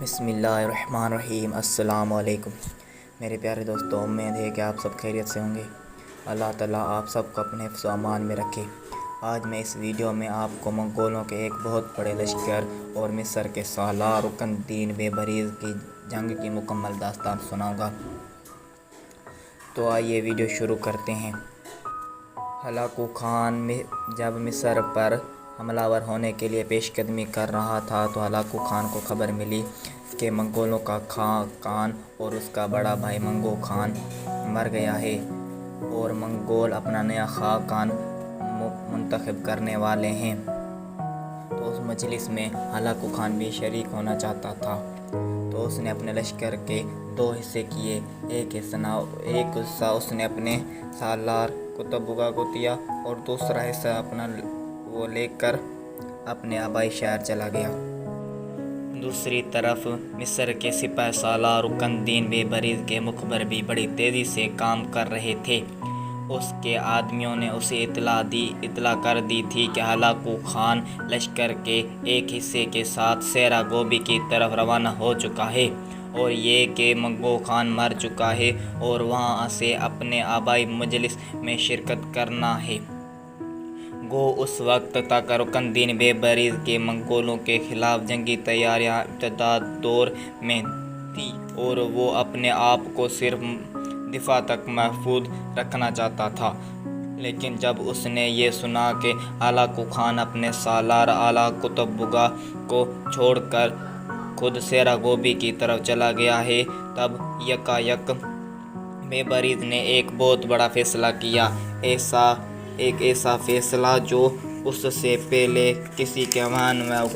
بسم اللہ الرحمن الرحیم۔ السلام علیکم میرے پیارے دوستوں، امید ہے کہ آپ سب خیریت سے ہوں گے۔ اللہ تعالیٰ آپ سب کو اپنے حفظ و امان میں رکھے۔ آج میں اس ویڈیو میں آپ کو منگولوں کے ایک بہت بڑے لشکر اور مصر کے سالار رکن الدین بیبریز کی جنگ کی مکمل داستان سناؤں گا۔ تو آئیے ویڈیو شروع کرتے ہیں۔ ہلاکو خان جب مصر پر حملہ آور ہونے کے لیے پیش قدمی کر رہا تھا تو ہلاکو خان کو خبر ملی کہ منگولوں کا خاقان اور اس کا بڑا بھائی منگو خان مر گیا ہے اور منگول اپنا نیا خاقان منتخب کرنے والے ہیں۔ تو اس مجلس میں ہلاکو خان بھی شریک ہونا چاہتا تھا، تو اس نے اپنے لشکر کے دو حصے کیے۔ ایک حصہ اس نے اپنے سالار قطب بگا کو دیا اور دوسرا حصہ اپنا وہ لے کر اپنے آبائی شہر چلا گیا۔ دوسری طرف مصر کے سپہ سالار رکن الدین بیبریز کے مخبر بھی بڑی تیزی سے کام کر رہے تھے۔ اس کے آدمیوں نے اسے اطلاع کر دی تھی کہ ہلاکو خان لشکر کے ایک حصے کے ساتھ سیرا گوبی کی طرف روانہ ہو چکا ہے، اور یہ کہ منگو خان مر چکا ہے اور وہاں سے اپنے آبائی مجلس میں شرکت کرنا ہے۔ گو اس وقت تک رکن الدین بیبریز کے منگولوں کے خلاف جنگی تیاریاں ابتدائی دور میں تھی اور وہ اپنے آپ کو صرف دفاع تک محفوظ رکھنا چاہتا تھا۔ لیکن جب اس نے یہ سنا کہ ہلاکو خان اپنے سالار اعلیٰ قطب بگا کو چھوڑ کر خود سیرا گوبی کی طرف چلا گیا ہے، تب یکایک بیبریز نے ایک بہت بڑا فیصلہ کیا، ایک ایسا فیصلہ جو اس سے پہلے کسی کے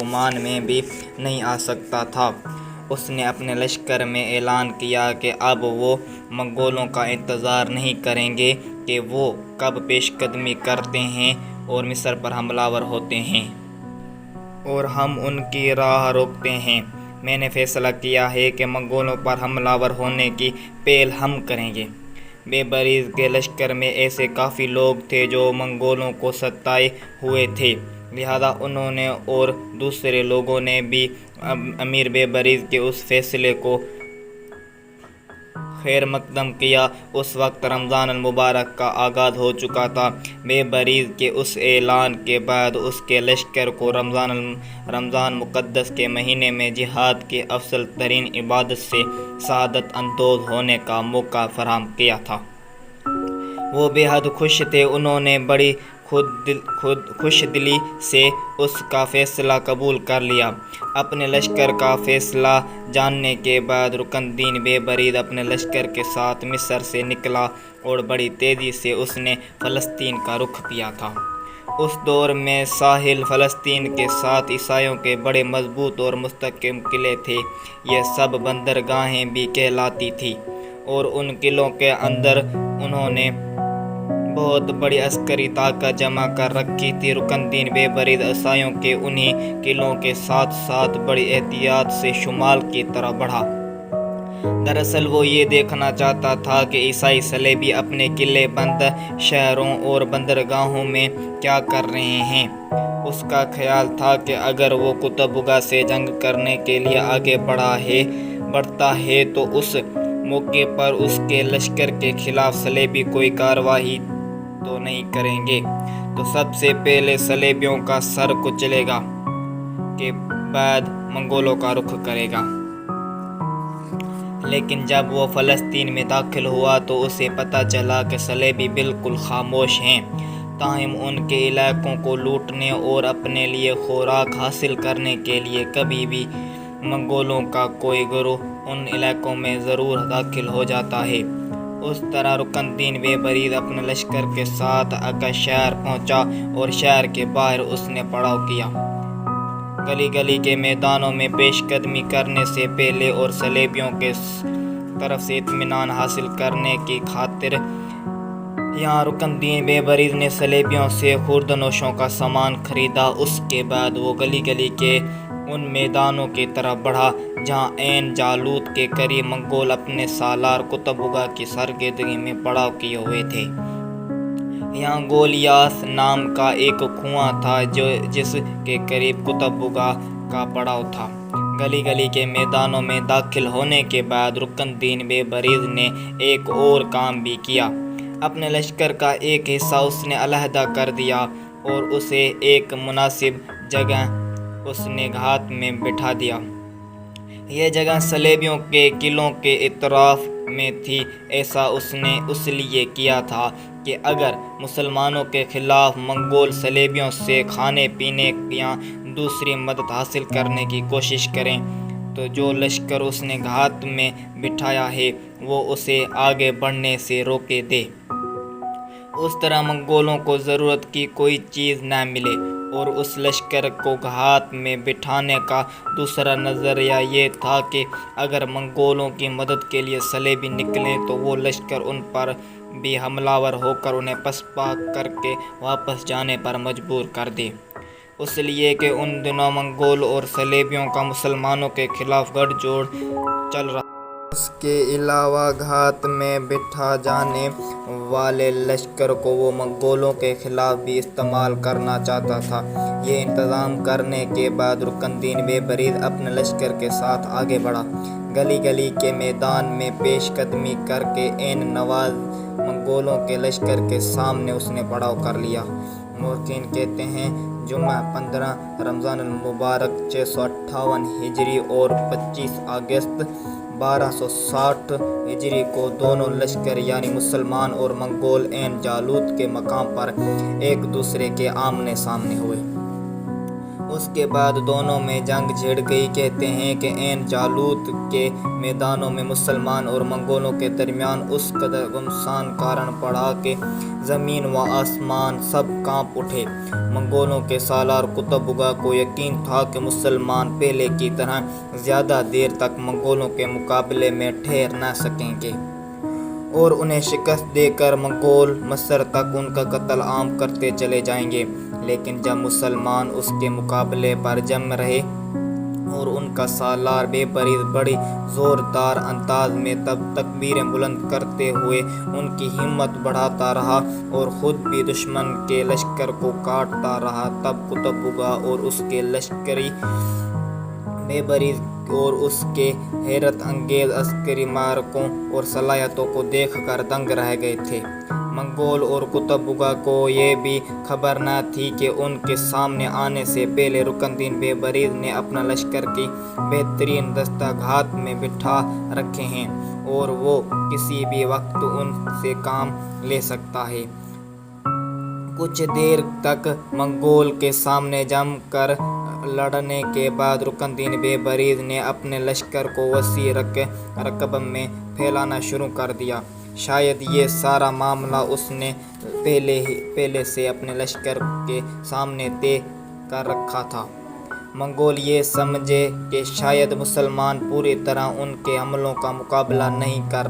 گمان میں بھی نہیں آ سکتا تھا۔ اس نے اپنے لشکر میں اعلان کیا کہ اب وہ منگولوں کا انتظار نہیں کریں گے کہ وہ کب پیش قدمی کرتے ہیں اور مصر پر حملہ آور ہوتے ہیں اور ہم ان کی راہ روکتے ہیں۔ میں نے فیصلہ کیا ہے کہ منگولوں پر حملہ آور ہونے کی پہل ہم کریں گے۔ بیبریز کے لشکر میں ایسے کافی لوگ تھے جو منگولوں کو ستائے ہوئے تھے، لہذا انہوں نے اور دوسرے لوگوں نے بھی امیر بیبریز کے اس فیصلے کو خیر مقدم کیا۔ اس وقت رمضان المبارک کا آغاز ہو چکا تھا۔ بیبریز کے اس اعلان کے بعد اس کے لشکر کو رمضان مقدس کے مہینے میں جہاد کی افضل ترین عبادت سے سعادت اندوز ہونے کا موقع فراہم کیا تھا۔ وہ بے حد خوش تھے۔ انہوں نے بڑی خوش دلی سے اس کا فیصلہ قبول کر لیا۔ اپنے لشکر کا فیصلہ جاننے کے بعد رکن الدین بیبریز اپنے لشکر کے ساتھ مصر سے نکلا اور بڑی تیزی سے اس نے فلسطین کا رخ کیا تھا۔ اس دور میں ساحل فلسطین کے ساتھ عیسائیوں کے بڑے مضبوط اور مستحکم قلعے تھے۔ یہ سب بندرگاہیں بھی کہلاتی تھیں اور ان قلعوں کے اندر انہوں نے بہت بڑی عسکری طاقت جمع کر رکھی تھی۔ رکن الدین بیبریز عیسائیوں کے انہی قلعوں کے ساتھ ساتھ بڑی احتیاط سے شمال کی طرف بڑھا۔ دراصل وہ یہ دیکھنا چاہتا تھا کہ عیسائی صلیبی اپنے قلعے بند شہروں اور بندرگاہوں میں کیا کر رہے ہیں۔ اس کا خیال تھا کہ اگر وہ قطب بگا سے جنگ کرنے کے لیے آگے بڑھتا ہے تو اس موقع پر اس کے لشکر کے خلاف صلیبی کوئی کارروائی تو نہیں کریں گے، تو سب سے پہلے صلیبیوں کا سر کچلے گا، کے بعد منگولوں کا رخ کرے گا۔ لیکن جب وہ فلسطین میں داخل ہوا تو اسے پتہ چلا کہ صلیبی بالکل خاموش ہیں، تاہم ان کے علاقوں کو لوٹنے اور اپنے لیے خوراک حاصل کرنے کے لیے کبھی بھی منگولوں کا کوئی گروہ ان علاقوں میں ضرور داخل ہو جاتا ہے۔ اس طرح رکن الدین بیبریز اپنے لشکر کے ساتھ اکا شہر پہنچا اور شہر کے باہر اس نے پڑاؤ کیا۔ گلی گلی کے میدانوں میں پیش قدمی کرنے سے پہلے اور صلیبیوں کے طرف سے اطمینان حاصل کرنے کی خاطر یہاں رکن الدین بیبریز نے صلیبیوں سے خوردنوشوں کا سامان خریدا۔ اس کے بعد وہ گلی گلی کے ان میدانوں کی طرف بڑھا جہاں عین جالوت کے قریب منگول اپنے سالار قطب بگا کی سرگردگی میں پڑاؤ کیے ہوئے تھے۔ یہاں گولیاس نام کا ایک کنواں تھا جس کے قریب قطب بگا کا پڑاؤ تھا۔ گلی گلی کے میدانوں میں داخل ہونے کے بعد رکن الدین بےبریز نے ایک اور کام بھی کیا۔ اپنے لشکر کا ایک حصہ اس نے علیحدہ کر دیا اور اسے ایک مناسب جگہ اس نے گھات میں بٹھا دیا۔ یہ جگہ صلیبیوں کے قلعوں کے اطراف میں تھی۔ ایسا اس نے اس لیے کیا تھا کہ اگر مسلمانوں کے خلاف منگول صلیبیوں سے کھانے پینے یا دوسری مدد حاصل کرنے کی کوشش کریں تو جو لشکر اس نے گھات میں بٹھایا ہے وہ اسے آگے بڑھنے سے روکے دے۔ اس طرح منگولوں کو ضرورت کی کوئی چیز نہ ملے۔ اور اس لشکر کو گھات میں بٹھانے کا دوسرا نظریہ یہ تھا کہ اگر منگولوں کی مدد کے لیے صلیبی نکلیں تو وہ لشکر ان پر بھی حملہ آور ہو کر انہیں پسپا کر کے واپس جانے پر مجبور کر دے۔ اس لیے کہ ان دنوں منگول اور صلیبیوں کا مسلمانوں کے خلاف گٹھ جوڑ چل رہا۔ اس کے علاوہ گھات میں بٹھا جانے والے لشکر کو وہ منگولوں کے خلاف بھی استعمال کرنا چاہتا تھا۔ یہ انتظام کرنے کے بعد رکن الدین بےبریز اپنے لشکر کے ساتھ آگے بڑھا۔ گلی گلی کے میدان میں پیش قدمی کر کے عین نواز منگولوں کے لشکر کے سامنے اس نے پڑاؤ کر لیا۔ مورخین کہتے ہیں جمعہ 15 رمضان المبارک 658 ہجری اور 25 اگست 1260 ہجری کو دونوں لشکر یعنی مسلمان اور منگول عین جالوت کے مقام پر ایک دوسرے کے آمنے سامنے ہوئے۔ اس کے بعد دونوں میں جنگ چھڑ گئی۔ کہتے ہیں کہ عین جالوت کے میدانوں میں مسلمان اور منگولوں کے درمیان اس قدر گھمسان کارن پڑا کہ زمین و آسمان سب کانپ اٹھے۔ منگولوں کے سالار قطب بگا کو یقین تھا کہ مسلمان پہلے کی طرح زیادہ دیر تک منگولوں کے مقابلے میں ٹھہر نہ سکیں گے اور انہیں شکست دے کر منگول مصر تک ان کا قتل عام کرتے چلے جائیں گے۔ لیکن جب مسلمان اس کے مقابلے پر جم رہے اور ان کا سالار بےبریز بڑی زوردار انداز میں تب تکبیریں بلند کرتے ہوئے ان کی ہمت بڑھاتا رہا اور خود بھی دشمن کے لشکر کو کاٹتا رہا، تب قطب بگا اور اس کے لشکری بےبریز اور اس کے حیرت انگیز عسکری مہارتوں اور صلاحیتوں کو دیکھ کر دنگ رہ گئے تھے۔ منگول اور قطب بگا کو یہ بھی خبر نہ تھی کہ ان کے سامنے آنے سے پہلے رکن الدین بےبریز نے اپنا لشکر کی بہترین دستہ گھات میں بٹھا رکھے ہیں اور وہ کسی بھی وقت ان سے کام لے سکتا ہے۔ کچھ دیر تک منگول کے سامنے جم کر لڑنے کے بعد رکن الدین بےبریز نے اپنے لشکر کو وسیع رقبہ میں پھیلانا شروع کر دیا۔ شاید یہ سارا معاملہ اس نے پہلے سے اپنے لشکر کے سامنے طے کر رکھا تھا۔ منگول یہ سمجھے کہ شاید مسلمان پوری طرح ان کے حملوں کا مقابلہ نہیں کر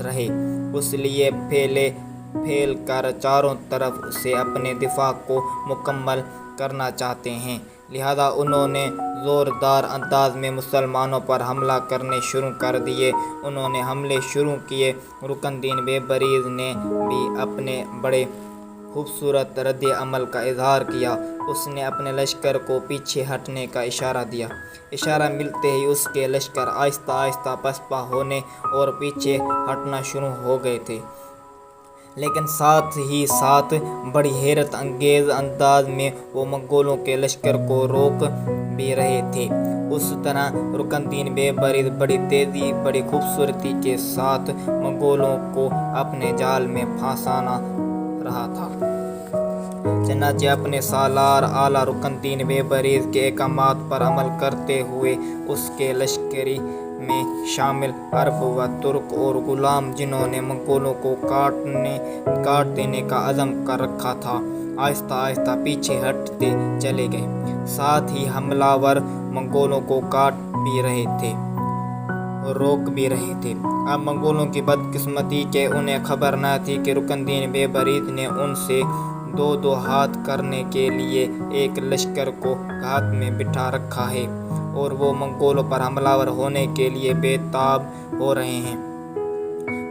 رہے، اس لیے پھیل کر چاروں طرف سے اپنے دفاع کو مکمل کرنا چاہتے ہیں، لہذا انہوں نے زوردار انداز میں مسلمانوں پر حملہ کرنے شروع کر دیے۔ انہوں نے حملے شروع کیے۔ رکن الدین بےبریز نے بھی اپنے بڑے خوبصورت رد عمل کا اظہار کیا۔ اس نے اپنے لشکر کو پیچھے ہٹنے کا اشارہ دیا۔ اشارہ ملتے ہی اس کے لشکر آہستہ آہستہ پسپا ہونے اور پیچھے ہٹنا شروع ہو گئے تھے، لیکن ساتھ ہی ساتھ بڑی حیرت انگیز انداز میں وہ منگولوں کے لشکر کو روک بھی رہے تھے۔ اس طرح رکن الدین بےبریز بڑی تیزی بڑی خوبصورتی کے ساتھ منگولوں کو اپنے جال میں پھنسانا رہا تھا۔ چنانچہ اپنے سالار اعلیٰ رکن الدین بےبریز کے احکامات پر عمل کرتے ہوئے اس کے لشکری میں شامل عرب و ترک اور غلام جنہوں نے منگولوں کو کاٹ دینے کا عزم کر رکھا تھا، آہستہ آہستہ پیچھے ہٹتے چلے گئے۔ ساتھ ہی حملہ آور منگولوں کو کاٹ بھی رہے تھے اور روک بھی رہے تھے۔ اب منگولوں کی بدقسمتی کہ انہیں خبر نہ تھی کہ رکن الدین بےبریز نے ان سے دو ہاتھ کرنے کے لیے ایک لشکر کو گھات میں بٹھا رکھا ہے اور وہ منگولوں پر حملہ آور ہونے کے لیے بے تاب ہو رہے ہیں۔